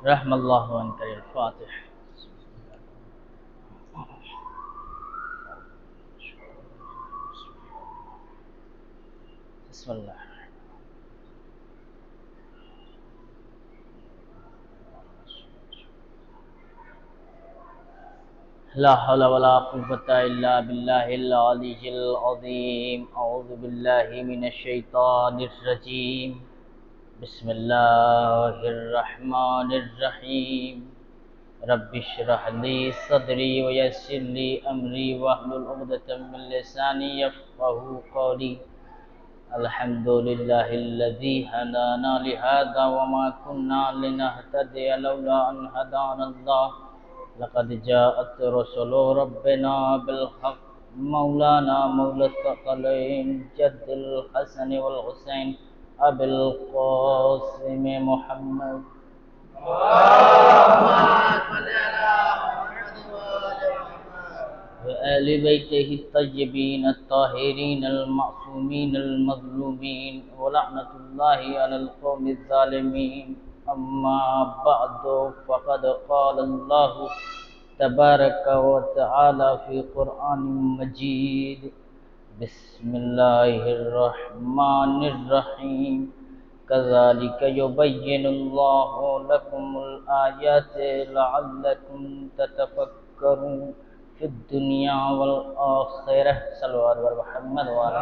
رحم اللہ عنک الفاتح. بسم اللہ. لا حول ولا قوة الا باللہ العلی العظیم. اعوذ باللہ من الشیطان الرجیم. بسم اللہ الرحمن الرحیم. رب اشرح لی صدری ویسر لی امری واحلل عقدۃ من لسانی یفقهوا قولی. الحمد للہ الذی ہدانا لہذا وما كنا لنهتدی لولا ان ہدانا اللہ. لقد جاءت رسل ربنا بالحق مولانا مولى الثقلين جد الحسن والحسين ابي القاسم محمد وآل بيته الطيبين الطاهرين المعصومين المظلومين ولعنة الله على القوم الظالمين. أما بعد فقد قال الله تبارك وتعالى في قرآن مجيد. بسم الله الرحمن الرحيم. كذلك يبين الله لكم الآيات لعلكم تتفكرون في الدنيا والآخرة. صلوا على محمد وعلى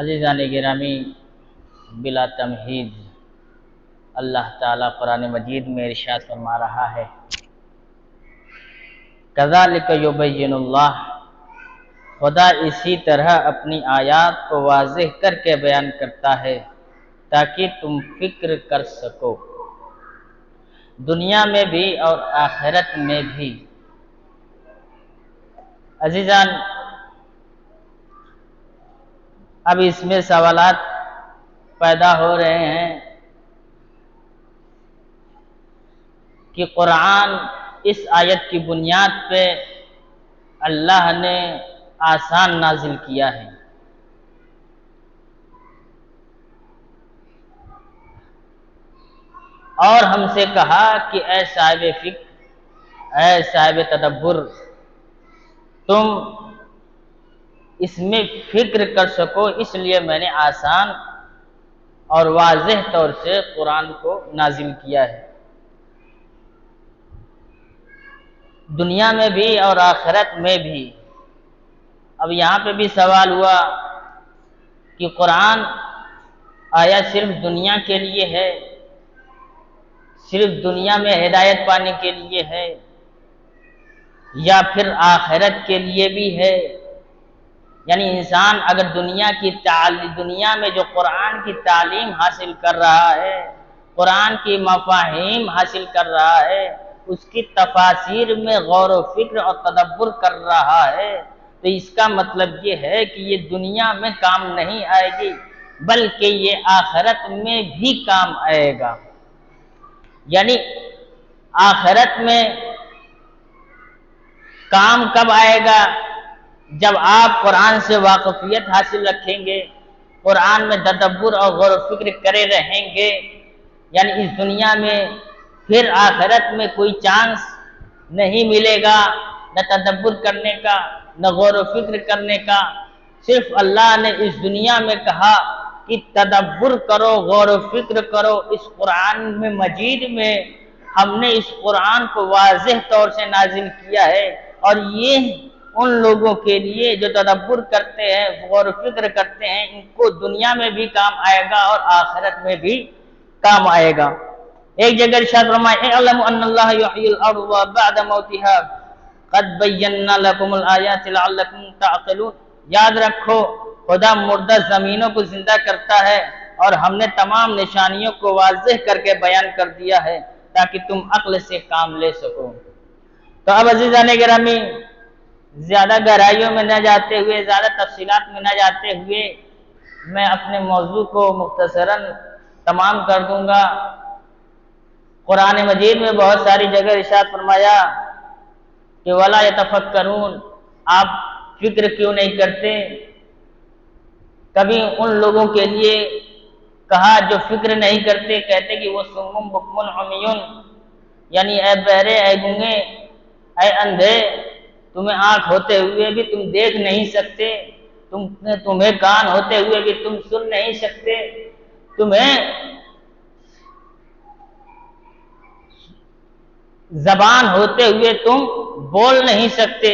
عزیزان گرامی، بلا تمہید اللہ تعالیٰ قرآن مجید میں ارشاد فرما رہا ہے، کذالک یبین اللہ، خدا اسی طرح اپنی آیات کو واضح کر کے بیان کرتا ہے تاکہ تم فکر کر سکو، دنیا میں بھی اور آخرت میں بھی. عزیزان، اب اس میں سوالات پیدا ہو رہے ہیں کہ قرآن اس آیت کی بنیاد پہ اللہ نے آسان نازل کیا ہے، اور ہم سے کہا کہ اے صاحب فکر، اے صاحب تدبر، تم اس میں فکر کر سکو، اس لیے میں نے آسان اور واضح طور سے قرآن کو نازل کیا ہے. دنیا میں بھی اور آخرت میں بھی. اب یہاں پہ بھی سوال ہوا کہ قرآن آیا صرف دنیا کے لیے ہے، صرف دنیا میں ہدایت پانے کے لیے ہے، یا پھر آخرت کے لیے بھی ہے؟ یعنی انسان اگر دنیا میں جو قرآن کی تعلیم حاصل کر رہا ہے، قرآن کی مفاہیم حاصل کر رہا ہے، اس کی تفاسیر میں غور و فکر اور تدبر کر رہا ہے، تو اس کا مطلب یہ ہے کہ یہ دنیا میں کام نہیں آئے گی بلکہ یہ آخرت میں بھی کام آئے گا. یعنی آخرت میں کام کب آئے گا؟ جب آپ قرآن سے واقفیت حاصل رکھیں گے، قرآن میں تدبر اور غور و فکر کرے رہیں گے. یعنی اس دنیا میں پھر آخرت میں کوئی چانس نہیں ملے گا، نہ تدبر کرنے کا، نہ غور و فکر کرنے کا. صرف اللہ نے اس دنیا میں کہا کہ تدبر کرو، غور و فکر کرو. اس قرآن میں مجید میں ہم نے اس قرآن کو واضح طور سے نازل کیا ہے، اور یہ ان لوگوں کے لیے جو تدبر کرتے ہیں، غور و فکر کرتے ہیں، ان کو دنیا میں بھی کام آئے گا اور آخرت میں بھی کام آئے گا. ایک جگہ ارشاد فرمائے، اعلم ان اللہ یحیی الارض بعد موتها قد بینا لکم الآیات لعلکم تعقلون. یاد رکھو، خدا مردہ زمینوں کو زندہ کرتا ہے اور ہم نے تمام نشانیوں کو واضح کر کے بیان کر دیا ہے تاکہ تم عقل سے کام لے سکو. تو اب عزیزان گرامی، زیادہ گہرائیوں میں نہ جاتے ہوئے، زیادہ تفصیلات میں نہ جاتے ہوئے، میں اپنے موضوع کو مختصراً تمام کر دوں گا. قرآن مجید میں بہت ساری جگہ ارشاد فرمایا کہ وَلَا يَتَفَكَّرُونَ، آپ فکر کیوں نہیں کرتے؟ کبھی ان لوگوں کے لیے کہا جو فکر نہیں کرتے، کہتے کہ وہ صم بکم عمیون، یعنی اے بہرے، اے گونگے، اے اندھے، تمہیں آنکھ ہوتے ہوئے بھی تم دیکھ نہیں سکتے، تمہیں کان ہوتے ہوئے بھی تم سن نہیں سکتے، تمہیں زبان ہوتے ہوئے تم بول نہیں سکتے۔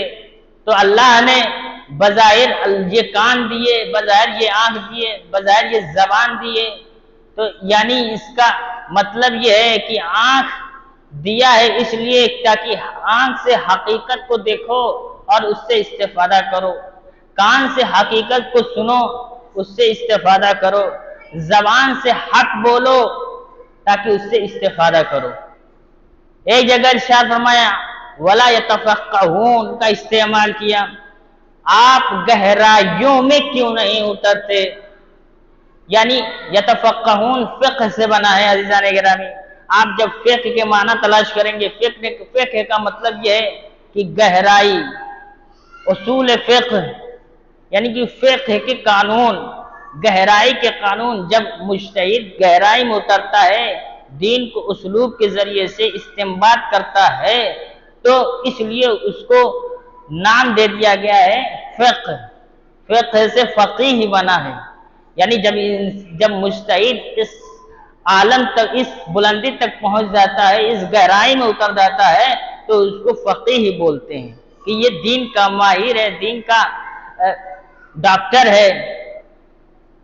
تو اللہ نے بظاہر یہ کان دیے، بظاہر یہ آنکھ دیے، بظاہر یہ زبان دیے، تو یعنی اس کا مطلب یہ ہے کہ آنکھ دیا ہے اس لیے تاکہ آنکھ سے حقیقت کو دیکھو اور اس سے استفادہ کرو، کان سے حقیقت کو سنو، اس سے استفادہ کرو، زبان سے حق بولو تاکہ اس سے استفادہ کرو۔ ایک جگہ ارشاد فرمایا وَلَا يَتَفَقَّهُونَ کا استعمال کیا، آپ گہرائیوں میں کیوں نہیں اترتے؟ یعنی یتفقہون فقہ سے بنا ہے عزیزان گرامی۔ آپ جب فقہ کے معنی تلاش کریں گے، فقہ کا مطلب یہ ہے کہ گہرائی، اصول فقہ، یعنی کہ فقہ کے قانون، گہرائی کے قانون۔ جب مجتہد گہرائی میں اترتا ہے، دین کو اسلوب کے ذریعے سے استنباط کرتا ہے، تو اس لیے اس کو نام دے دیا گیا ہے فقہ۔ فقہ سے فقیہ ہی بنا ہے، یعنی جب مجتہد اس عالم تک، اس بلندی تک پہنچ جاتا ہے، اس گہرائی میں اتر جاتا ہے، تو اس کو فقیہ ہی بولتے ہیں کہ یہ دین کا ماہر ہے، دین کا ڈاکٹر ہے،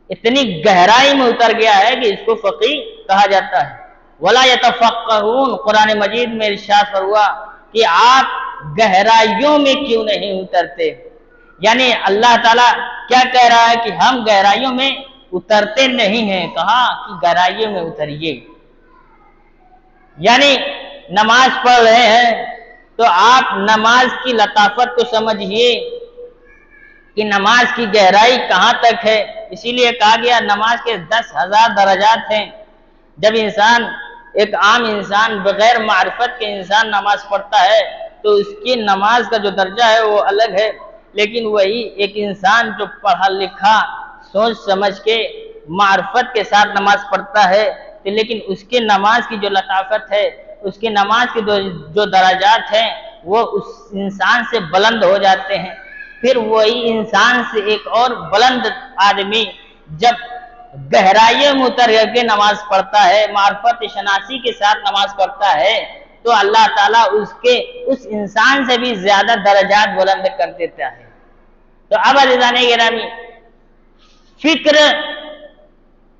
اتنی گہرائی میں اتر گیا ہے کہ اس کو فقیہ کہا جاتا ہے۔ وَلَا يَتَفَقَّهُونَ قرآن مجید میں ارشاد ہوا کہ آپ گہرائیوں میں کیوں نہیں اترتے؟ یعنی اللہ تعالیٰ کیا کہہ رہا ہے کہ ہم گہرائیوں میں اترتے نہیں ہیں، کہا کہ گہرائیوں میں اتریے۔ یعنی نماز پڑھ رہے ہیں تو آپ نماز کی لطافت کو سمجھیے کہ نماز کی گہرائی کہاں تک ہے۔ اسی لیے کہا گیا نماز کے 10,000 درجات ہیں۔ جب انسان، ایک عام انسان، بغیر معرفت کے انسان نماز پڑھتا ہے تو اس کی نماز کا جو درجہ ہے وہ الگ ہے، لیکن وہی ایک انسان جو پڑھا لکھا، سوچ سمجھ کے، معرفت کے ساتھ نماز پڑھتا ہے، لیکن اس کی نماز کی جو لطافت ہے، اس کی نماز کی جو درجات ہیں، وہ اس انسان سے بلند ہو جاتے ہیں۔ پھر وہی انسان سے ایک اور بلند آدمی جب گہرائیوں میں اتر کے نماز پڑھتا ہے، معرفت شناسی کے ساتھ نماز پڑھتا ہے، تو اللہ تعالیٰ اس انسان سے بھی زیادہ درجات بلند کر دیتا ہے۔ تو اب عزیزان گرامی، فکر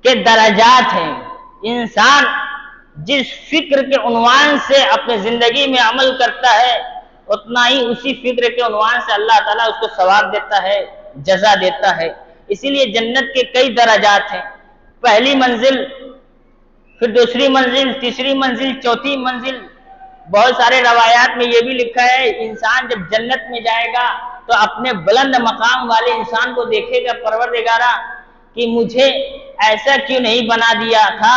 کے درجات ہیں۔ انسان جس فکر کے عنوان سے اپنے زندگی میں عمل کرتا ہے، اتنا ہی اسی فکر کے عنوان سے اللہ تعالیٰ اس کو ثواب دیتا ہے، جزا دیتا ہے۔ اسی لیے جنت کے کئی درجات ہیں، پہلی منزل، پھر دوسری منزل، تیسری منزل، چوتھی منزل۔ بہت سارے روایات میں یہ بھی لکھا ہے انسان جب جنت میں جائے گا تو اپنے بلند مقام والے انسان کو دیکھے گا، پروردگارا کہ مجھے ایسا کیوں نہیں بنا دیا تھا،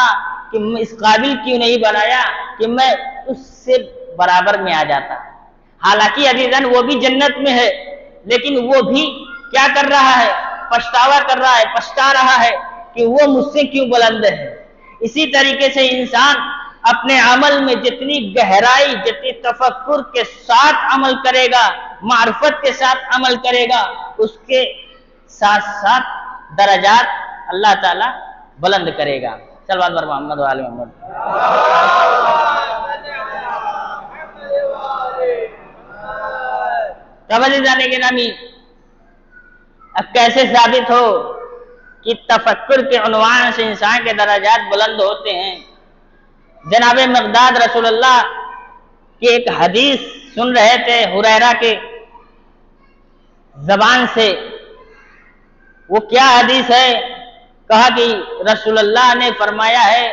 کہ اس قابل کیوں نہیں بنایا کہ میں اس سے برابر میں آ جاتا۔ حالانکہ عزیزان وہ بھی جنت میں ہے، لیکن وہ بھی کیا کر رہا ہے؟ پچھتاوا کر رہا ہے، پچھتا رہا ہے کہ وہ مجھ سے کیوں بلند ہے۔ اسی طریقے سے انسان اپنے عمل میں جتنی گہرائی، جتنی تفکر کے ساتھ عمل کرے گا، معرفت کے ساتھ عمل کرے گا، اس کے ساتھ ساتھ درجات اللہ تعالیٰ بلند کرے گا۔ صلوات بر محمد و آل محمد۔ توجہ جانے کے نامی، اب کیسے ثابت ہو کہ تفکر کے عنوان سے انسان کے درجات بلند ہوتے ہیں؟ جناب مقداد رسول اللہ کی ایک حدیث سن رہے تھے ہریرہ کے زبان سے۔ وہ کیا حدیث ہے؟ کہا کہ رسول اللہ نے فرمایا ہے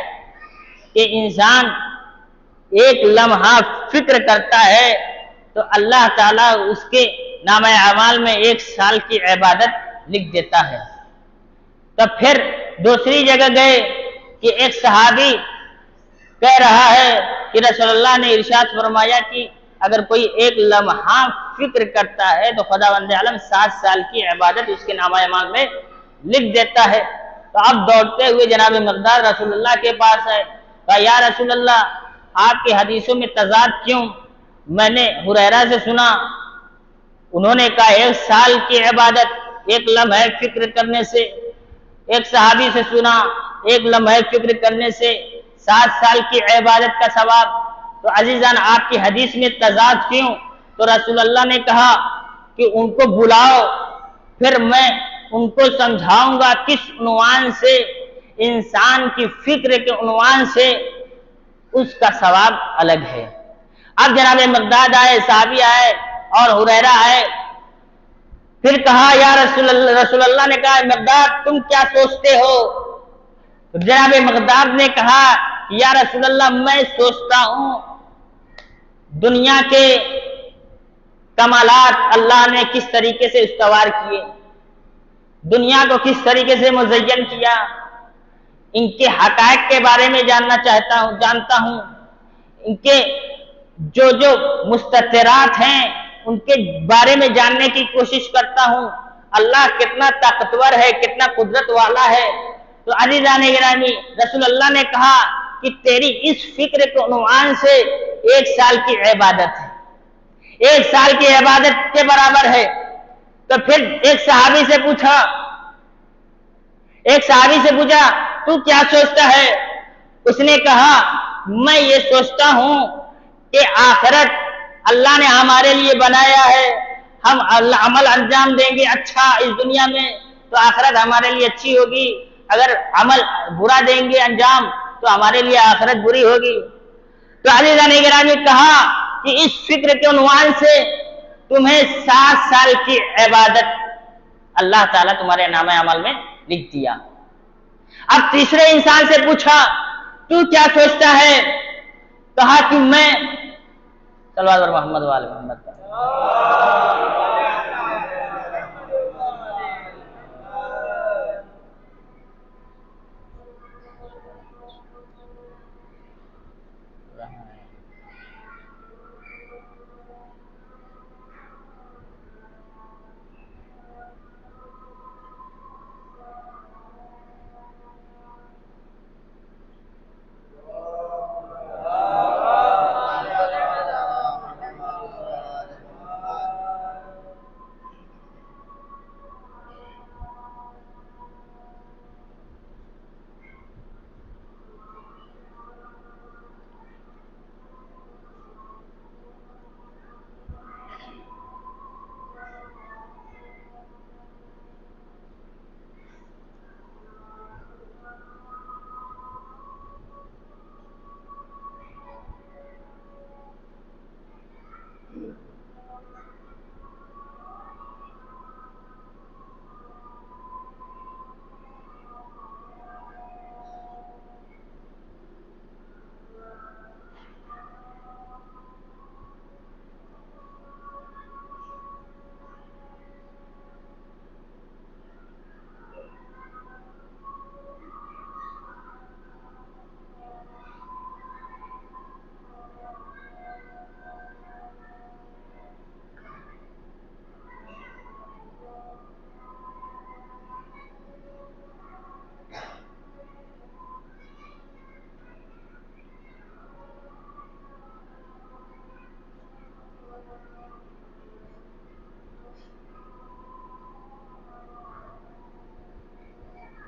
کہ انسان ایک لمحہ فکر کرتا ہے تو اللہ تعالیٰ اس کے نامہ اعمال میں 1 سال کی عبادت لکھ دیتا ہے۔ تب پھر دوسری جگہ گئے کہ ایک صحابی کہہ رہا ہے کہ رسول اللہ نے ارشاد فرمایا کہ اگر کوئی ایک لمحہ فکر کرتا ہے تو خداوند عالم 7 سال کی عبادت اس کے نامہ اعمال میں لکھ دیتا ہے۔ تو اب دوڑتے ہوئے جناب مقداد رسول اللہ کے پاس آئے، کہا یا رسول اللہ آپ کی حدیثوں میں تضاد کیوں؟ میں نے ہریرہ سے سنا، انہوں نے کہا 1 سال کی عبادت 1 لمحہ فکر کرنے سے، ایک صحابی سے سنا 1 لمحہ فکر کرنے سے 7 سال کی عبادت کا ثواب۔ تو عزیزان آپ کی حدیث میں تضاد کیوں؟ تو رسول اللہ نے کہا کہ ان کو بلاؤ، پھر میں ان کو سمجھاؤں گا کس عنوان سے، انسان کی فکر کے عنوان سے اس کا ثواب الگ ہے۔ اب جناب مقداد آئے، صحابی آئے اور ہریرہ آئے، پھر کہا یا رسول اللہ نے کہا مقداد تم کیا سوچتے ہو؟ جناب مقداد نے کہا یا رسول اللہ میں سوچتا ہوں دنیا کے کمالات اللہ نے کس طریقے سے استوار کیے، دنیا کو کس طریقے سے مزین کیا، ان کے حقائق کے بارے میں جانتا ہوں، ان کے جو مستترات ہیں ان کے بارے میں جاننے کی کوشش کرتا ہوں، اللہ کتنا طاقتور ہے، کتنا قدرت والا ہے۔ تو عزیزان گرامی رسول اللہ نے کہا کہ تیری اس فکر کے عنوان سے 1 سال کی عبادت ہے، 1 سال کی عبادت کے برابر ہے۔ تو پھر ایک صحابی سے پوچھا تو کیا سوچتا ہے؟ اس نے کہا میں یہ سوچتا ہوں کہ آخرت اللہ نے ہمارے لیے بنایا ہے، ہم عمل انجام دیں گے اچھا اس دنیا میں تو آخرت ہمارے لیے اچھی ہوگی، اگر عمل برا دیں گے انجام تو ہمارے لیے آخرت بری ہوگی۔ تو عزیزان گرامی کہا کہ اس فکر کے عنوان سے تمہیں 7 سال کی عبادت اللہ تعالیٰ تمہارے نامہ عمل میں لکھ دیا۔ اب تیسرے انسان سے پوچھا تو کیا سوچتا ہے؟ کہا کہ میں صلوات بر محمد و آل محمد کا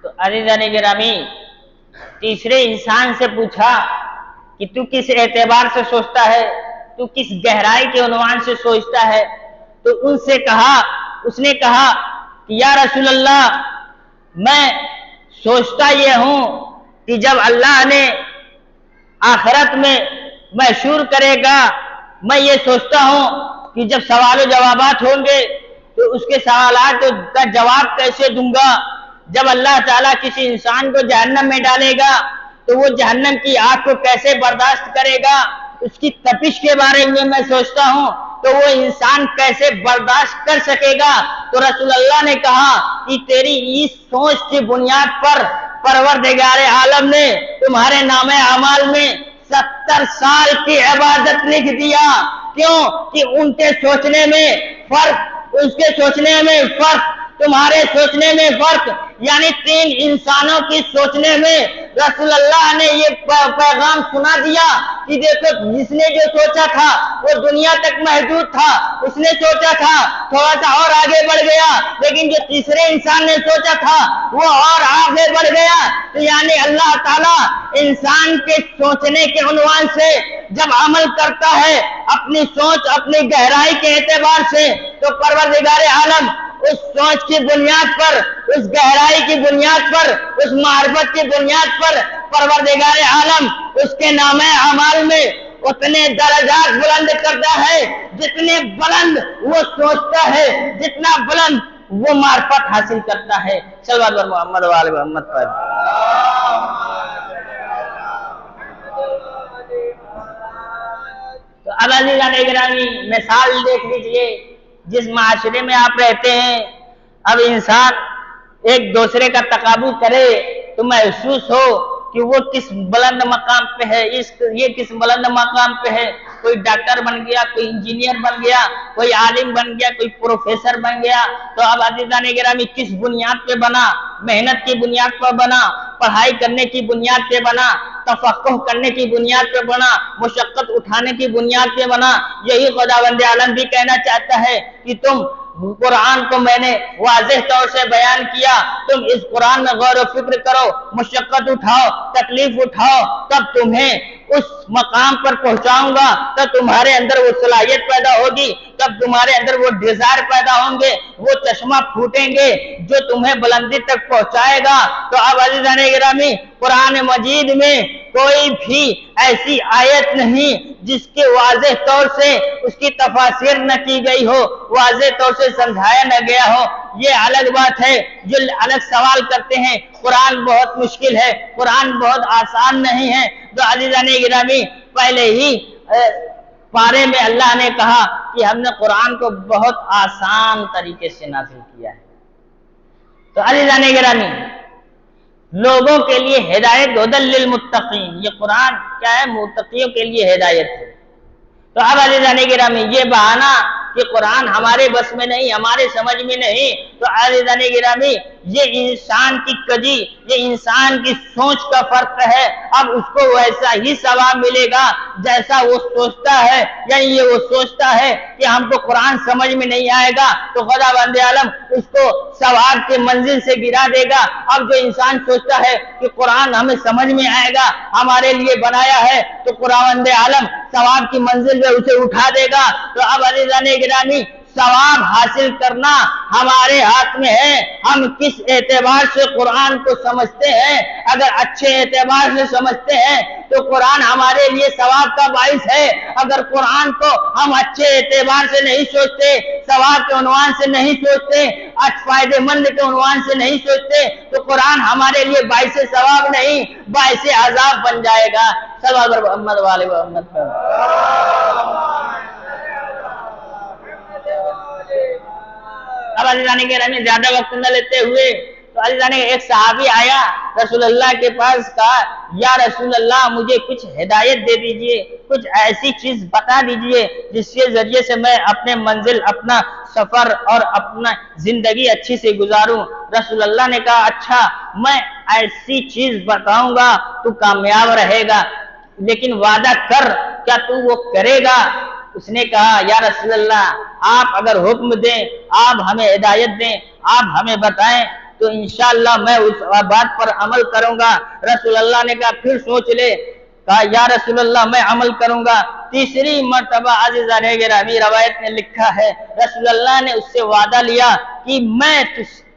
تو عزیزان گرامی تیسرے انسان سے پوچھا کہ تو کس اعتبار سے سوچتا ہے، تو کس گہرائی کے عنوان سے سوچتا ہے؟ تو اس نے کہا کہ یا رسول اللہ میں سوچتا یہ ہوں کہ جب اللہ نے آخرت میں محشور کرے گا، میں یہ سوچتا ہوں کہ جب سوال و جوابات ہوں گے تو اس کے سوالات کا جواب کیسے دوں گا؟ جب اللہ تعالیٰ کسی انسان کو جہنم میں ڈالے گا تو وہ جہنم کی آگ کو کیسے برداشت کرے گا؟ اس کی تپش کے بارے میں سوچتا ہوں تو وہ انسان کیسے برداشت کر سکے گا؟ تو رسول اللہ نے کہا کہ تیری اس سوچ کی بنیاد پر پروردگار عالم نے تمہارے نام اعمال میں 70 سال کی عبادت لکھ دیا۔ کیوں؟ کہ ان کے سوچنے میں فرق تمہارے سوچنے میں فرق، یعنی تین انسانوں کی سوچنے میں رسول اللہ نے یہ پیغام سنا دیا کہ دیکھو جس نے جو سوچا تھا وہ دنیا تک محدود تھا، اس نے سوچا تھا تھوڑا سا اور آگے بڑھ گیا، لیکن جو تیسرے انسان نے سوچا تھا وہ اور آگے بڑھ گیا۔ تو یعنی اللہ تعالیٰ انسان کے سوچنے کے عنوان سے جب عمل کرتا ہے اپنی سوچ اپنی گہرائی کے اعتبار سے، تو پروردگار عالم اس سوچ کی بنیاد پر، اس گہرائی کی بنیاد پر، اس معرفت کی بنیاد پر پروردگار عالم اس کے نامہ اعمال میں اتنے درجات بلند کرتا ہے جتنے بلند وہ سوچتا ہے، جتنا بلند وہ معرفت حاصل کرتا ہے۔ صلوات بر محمد و آل محمد پر۔ تو اب عزیزان گرامی مثال دیکھ لیجئے، جس معاشرے میں آپ رہتے ہیں، اب انسان ایک دوسرے کا تقابل کرے تو محسوس ہو کہ وہ کس بلند مقام پہ ہے، یہ کس بلند مقام پہ ہے۔ کوئی ڈاکٹر بن گیا، کوئی انجینئر بن گیا، کوئی عالم بن گیا، کوئی پروفیسر بن گیا۔ تو اب عزیزان گرامی کس بنیاد پہ بنا؟ محنت کی بنیاد پر بنا، پڑھائی کرنے کی بنیاد پہ بنا، تفقہ کرنے کی بنیاد پہ بنا، مشقت اٹھانے کی بنیاد پہ بنا۔ یہی خداوند عالم بھی کہنا چاہتا ہے کہ تم قرآن کو میں نے واضح طور سے بیان کیا، تم اس قرآن میں غور و فکر کرو، مشقت اٹھاؤ، تکلیف اٹھاؤ، تب تمہیں اس مقام پر پہنچاؤں گا، تب تمہارے اندر وہ صلاحیت پیدا ہوگی، تب تمہارے اندر وہ ڈیزائر پیدا ہوں گے، وہ چشمہ پھوٹیں گے جو تمہیں بلندی تک پہنچائے گا۔ تو اب عزیزان گرامی قرآن مجید میں کوئی بھی ایسی آیت نہیں جس کے واضح طور سے اس کی تفاسیر نہ کی گئی ہو، واضح طور سے سمجھایا نہ گیا ہو۔ یہ الگ بات ہے، جو الگ سوال کرتے ہیں قرآن بہت مشکل ہے، قرآن بہت آسان نہیں ہے۔ تو عزیزان گرامی پہلے ہی پارے میں اللہ نے کہا کہ ہم نے قرآن کو بہت آسان طریقے سے نازل کیا ہے۔ تو عزیزان گرامی لوگوں کے لیے ہدایت ہدی للمتقین، یہ قرآن کیا ہے؟ متقیوں کے لیے ہدایت ہے۔ تو اب عزیزان گرامی یہ بہانہ کہ قرآن ہمارے بس میں نہیں، ہمارے سمجھ میں نہیں، تو عزیزان گرامی یہ انسان کی کجی، یہ انسان کی سوچ کا فرق ہے۔ اب اس کو ویسا ہی ثواب ملے گا جیسا وہ سوچتا ہے، یعنی یہ وہ سوچتا ہے کہ ہم کو قرآن سمجھ میں نہیں آئے گا تو خداوند عالم اس کو ثواب کے منزل سے گرا دے گا۔ اب جو انسان سوچتا ہے کہ قرآن ہمیں سمجھ میں آئے گا، ہمارے لیے بنایا ہے، تو خداوند عالم ثواب کی منزل میں اسے اٹھا دے گا۔ تو اب عزیزان گرامی ثواب حاصل کرنا ہمارے ہاتھ میں ہے، ہم کس اعتبار سے قرآن کو سمجھتے ہیں۔ اگر اچھے اعتبار سے سمجھتے ہیں تو قرآن ہمارے لیے ثواب کا باعث ہے، اگر قرآن کو ہم اچھے اعتبار سے نہیں سوچتے، ثواب کے عنوان سے نہیں سوچتے، فائدہ مند کے عنوان سے نہیں سوچتے، تو قرآن ہمارے لیے باعث ثواب نہیں باعث عذاب بن جائے گا۔ صلوات بر محمد و آل محمد پر۔ اب عزیزان گرامی زیادہ وقت نہ لیتے ہوئے تو عزیزان ایک صحابی آیا رسول اللہ کے پاس، کہا یا رسول اللہ مجھے کچھ ہدایت دے دیجئے، کچھ ایسی چیز بتا دیجئے جس کے ذریعے سے میں اپنے منزل، اپنا سفر اور اپنا زندگی اچھی سے گزاروں۔ رسول اللہ نے کہا اچھا میں ایسی چیز بتاؤں گا تو کامیاب رہے گا، لیکن وعدہ کر کیا تو وہ کرے گا؟ اس نے کہا یا رسول اللہ آپ اگر حکم دیں، آپ ہمیں ہدایت دیں، آپ ہمیں بتائیں تو انشاءاللہ میں اس بات پر عمل کروں گا۔ رسول اللہ نے کہا پھر سوچ لے، کہا یا رسول اللہ میں عمل کروں گا۔ تیسری مرتبہ عزیزان گرامی روایت میں لکھا ہے رسول اللہ نے اس سے وعدہ لیا کہ میں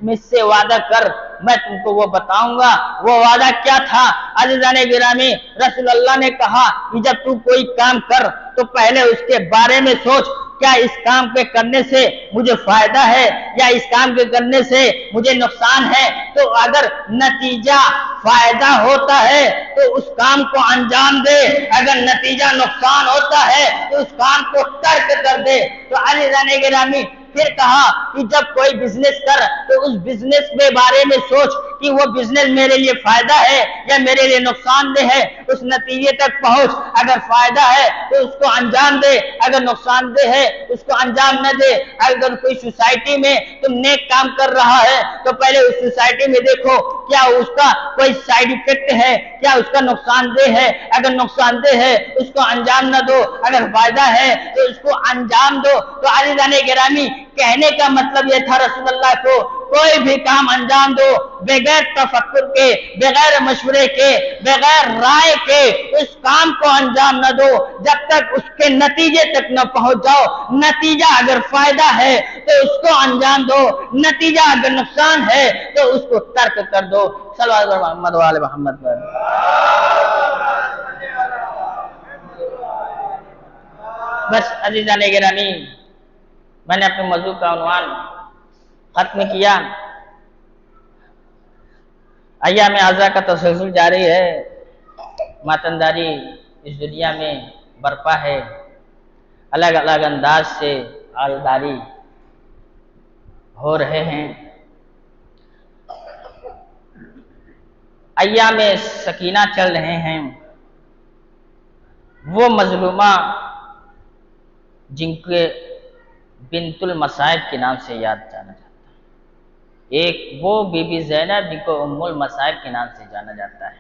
مجھ سے وعدہ کر، میں تم کو وہ بتاؤں گا۔ وہ وعدہ کیا تھا عزیزان گرامی؟ رسول اللہ نے کہا کہ جب تو کوئی کام کر تو پہلے اس کے بارے میں سوچ، کیا اس کام کے کرنے سے مجھے فائدہ ہے یا اس کام کے کرنے سے مجھے نقصان ہے؟ تو اگر نتیجہ فائدہ ہوتا ہے تو اس کام کو انجام دے، اگر نتیجہ نقصان ہوتا ہے تو اس کام کو ترک کر دے۔ تو عزیزان گرامی پھر کہا کہ جب کوئی بزنس کر تو اس بزنس کے بارے میں سوچ کہ وہ بزنس میرے لیے فائدہ ہے یا میرے لیے نقصان دہ ہے، اس نتیجے تک پہنچ، اگر فائدہ ہے تو اس کو انجام دے، اگر نقصان دہ ہے اس کو انجام نہ دے۔ اگر کوئی سوسائٹی میں تم نیک کام کر رہا ہے تو پہلے اس سوسائٹی میں دیکھو کیا اس کا کوئی سائیڈ ایفیکٹ ہے، کیا اس کا نقصان دہ ہے، اگر نقصان دہ ہے اس کو انجام نہ دو، اگر فائدہ ہے تو اس کو انجام دو۔ تو عزیزان گرامی، کہنے کا مطلب یہ تھا رسول اللہ کو، کوئی بھی کام انجام دو بغیر تفکر کے، بغیر مشورے کے، بغیر رائے کے، اس کام کو انجام نہ دو جب تک اس کے نتیجے تک نہ پہنچ جاؤ۔ نتیجہ اگر فائدہ ہے تو اس کو انجام دو، نتیجہ اگر نقصان ہے تو اس کو ترک کر دو۔ صلی اللہ علیہ محمد وآل محمد۔ بس عزیزان گرامی، میں نے اپنے موضوع کا عنوان ختم کیا۔ ایام اعضاء کا تسلسل جاری ہے، ماتنداری اس دنیا میں برپا ہے، الگ الگ انداز سے عزاداری ہو رہے ہیں۔ ایام سکینہ چل رہے ہیں، وہ مظلومہ جن کے بنت المصائب کے نام سے یاد جانا جاتا ہے، ایک وہ بی بی زینب جن کو ام المصائب کے نام سے جانا جاتا ہے۔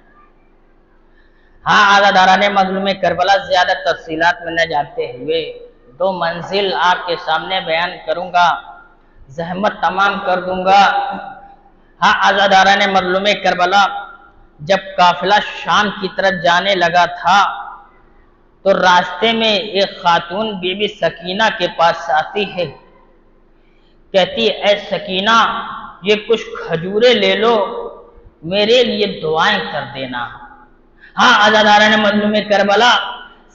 ہاں، عزاداران مظلوم کربلا زیادہ تفصیلات میں نہ جاتے ہوئے دو منزل آپ کے سامنے بیان کروں گا، زحمت تمام کر دوں گا۔ ہاں، عزاداران مظلوم کربلا جب قافلہ شام کی طرف جانے لگا تھا تو راستے میں ایک خاتون بی بی سکینہ کے پاس آتی ہے، کہتی اے سکینہ، یہ کچھ کھجورے لے لو، میرے لیے دعائیں کر دینا۔ ہاں عزاداران مظلوم کربلا،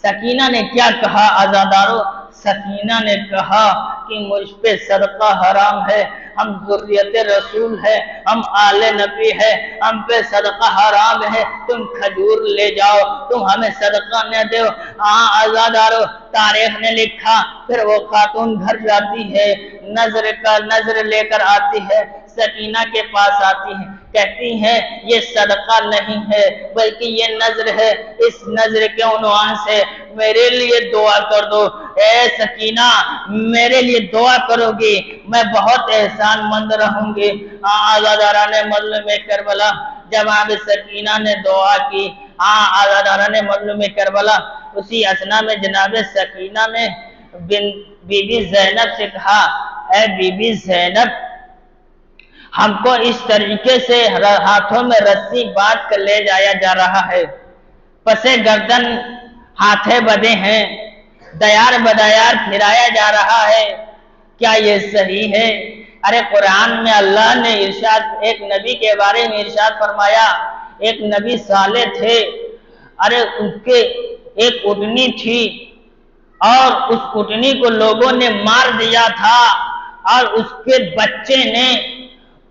سکینہ نے کیا کہا عزادارو؟ سکینہ نے کہا کہ مجھ پہ صدقہ حرام ہے، ہم ذریت رسول ہے، ہم آل نبی ہے، ہم پہ صدقہ حرام ہے، تم کھجور لے جاؤ، تم ہمیں صدقہ نہ دو۔ ہاں عزادارو، تاریخ نے لکھا پھر وہ خاتون گھر جاتی ہے، نظر لے کر آتی ہے، سکینہ کے پاس آتی ہے، کہتی ہیں یہ صدقہ نہیں ہے بلکہ یہ نظر ہے، اس نظر کے عنوان سے میرے لیے دعا کر دو۔ اے سکینہ، میرے لیے دعا کرو گی، میں بہت احسان مند رہوں گی۔ عزاداران مظلوم کربلا، جناب سکینہ نے دعا کی۔ عزاداران مظلوم کربلا، اسی اثنا میں جناب سکینہ نے بی بی زینب سے کہا اے بی بی زینب، ہم کو اس طریقے سے ہاتھوں میں رسی باندھ کر لے جایا جا رہا ہے، پسے گردن ہاتھے بدے ہیں، دیار بدیار پھرایا جا رہا ہے، کیا یہ صحیح ہے؟ ارے قرآن میں اللہ نے ارشاد ایک نبی کے بارے میں ارشاد فرمایا، ایک نبی صالح تھے، ارے ان کے ایک اٹنی تھی اور اس اٹنی کو لوگوں نے مار دیا تھا اور اس کے بچے نے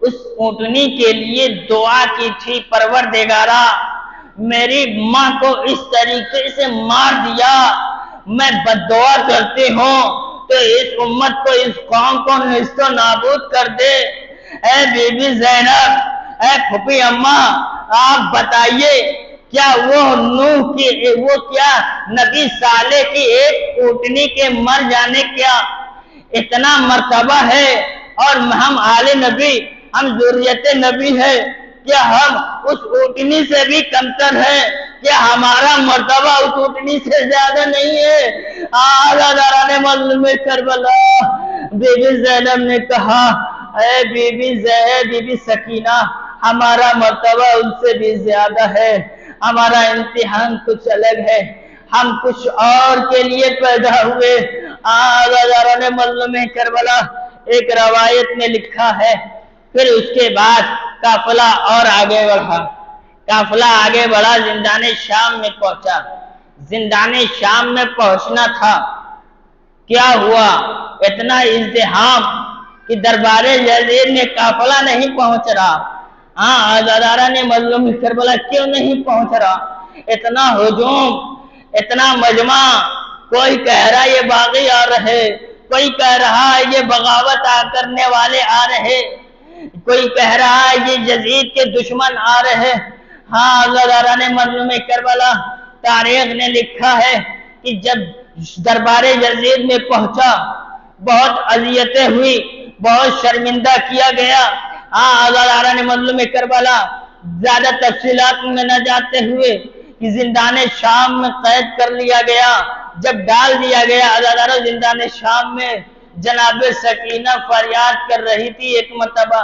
اس اونٹنی کے لیے دعا کی تھی، پروردگارا میری ماں کو اس طریقے سے مار دیا، میں بددعا کرتی ہوں تو اس امت کو، اس قوم کو نیست و نابود کر دے۔ اے بی بی زینب، اے پھوپھی اماں، آپ بتائیے کیا وہ نوح کی، وہ کیا نبی صالح کی ایک اونٹنی کے مر جانے کیا اتنا مرتبہ ہے؟ اور ہم آل نبی، ہم ذریت نبی ہے، کیا ہم اس اونٹنی سے بھی کمتر ہے؟ کیا ہمارا مرتبہ اس اونٹنی سے زیادہ نہیں ہے؟ عزاداران مظلوم کربلا، بی بی زینب نے کہا اے بی بی سکینہ، ہمارا مرتبہ ان سے بھی زیادہ ہے، ہمارا امتحان کچھ الگ ہے، ہم کچھ اور کے لیے پیدا ہوئے۔ عزاداران مظلوم کربلا، ایک روایت میں لکھا ہے پھر اس کے بعد قافلہ اور آگے بڑھا، قافلہ آگے بڑھا، زندان شام میں پہنچا۔ زندان شام میں پہنچنا تھا، کیا ہوا؟ اتنا ازدحام کہ دربار یزید میں قافلہ نہیں پہنچ رہا۔ عزاداران مظلوم کربلا، کیوں نہیں پہنچ رہا؟ اتنا ہجوم، اتنا مجمع، کوئی کہہ رہا یہ باغی آ رہے، کوئی کہہ رہا یہ بغاوت کرنے والے آ رہے، کوئی کہہ رہا ہے یہ یزید کے دشمن آ رہے ہیں۔ ہاں اللہ تعالیٰ نے مظلوم کربلا تاریخ نے لکھا ہے کہ جب دربار یزید میں پہنچا بہت اذیتیں ہوئی، بہت شرمندہ کیا گیا۔ ہاں اللہ تعالیٰ نے مظلوم کربلا زیادہ تفصیلات میں نہ جاتے ہوئے کہ زندان شام میں قید کر لیا گیا۔ جب ڈال دیا گیا اللہ تعالیٰ زندان شام میں، جناب سکینہ فریاد کر رہی تھی، ایک مرتبہ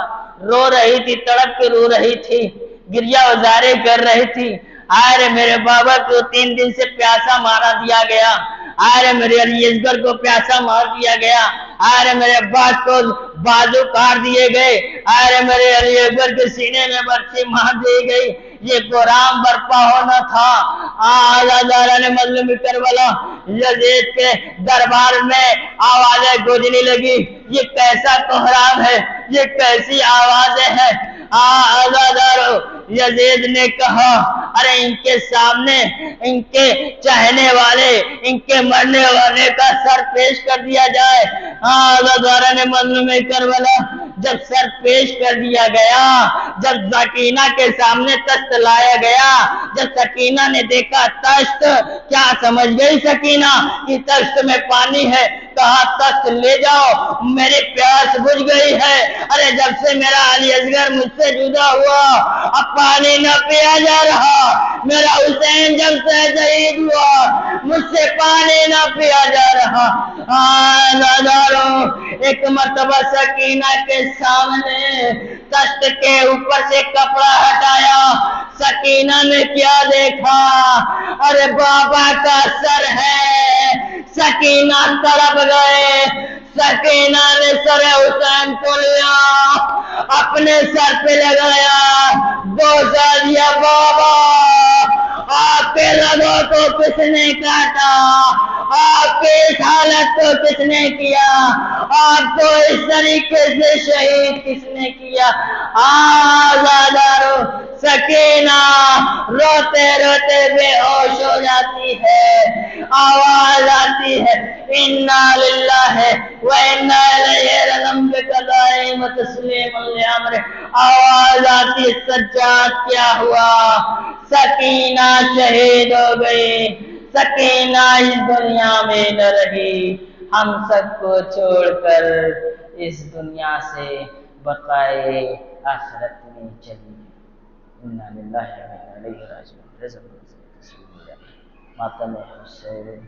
رو رہی تھی، تڑپ کے رو رہی تھی، گریہ ازارے کر رہی تھی۔ آئے میرے بابا کو 3 دن سے پیاسا مارا دیا گیا، آئے میرے علی اصغر کو پیاسا مار دیا گیا، آئے میرے عباس کو بازو کاٹ دیے گئے، آئے میرے علی اصغر کے سینے میں برچی مار دی گئی۔ یہ قرآن برپا ہونا تھا۔ اللہ تعالیٰ نے مظلوم کربلا یزید کے دربار میں آوازیں گونجنے لگی، یہ کیسا کوہرام ہے، یہ کیسی آوازیں ہیں۔ یزید نے کہا ارے ان کے سامنے ان کے چاہنے والے، ان کے مرنے والے کا سر پیش کر دیا جائے۔ اللہ تعالیٰ نے مظلوم کربلا جب سر پیش کر دیا گیا، جب سکینہ کے سامنے تخت لایا گیا، جب سکینہ نے دیکھا تخت، کیا سمجھ گئی سکینہ کہ تخت میں پانی ہے؟ کہا تخت لے جاؤ، میری پیاس بجھ گئی ہے۔ ارے جب سے میرا علی اصغر مجھ سے جدا ہوا اب پانی نہ پیا جا رہا، میرا حسین جب سے شہید ہوا مجھ سے پانی نہ پیا جا رہا۔ ایک مرتبہ سکینہ کے سامنے تخت کے اوپر سے کپڑا ہٹایا، سکینہ نے کیا دیکھا؟ ارے بابا کا سر ہے۔ سکینہ تڑپ گئے، سکینہ نے سر حسین کو لیا، اپنے سر پہ لگایا، بوسا دیا، بابا آپ کے رگوں کو کس نے کاٹا؟ آپ کی اس حالت کو کس نے کیا؟ آپ کو اس طریقے سے شہید کس نے کیا؟ آزادارو سکینہ روتے روتے بے ہوش ہو جاتی ہے، آواز آتی ہے انا للہ وانا الیہ راجعون بقضائہ و تسلیم لامرہ۔ آواز آتی ہے سجاد کیا ہوا؟ سکینہ شہید ہو گئی، سکینہ اس دنیا میں نہ رہی، ہم سب کو چھوڑ کر اس دنیا سے بقائے آخرت میں چلی۔ انا للہ وانا الیہ راجعون۔ ماتم حسین۔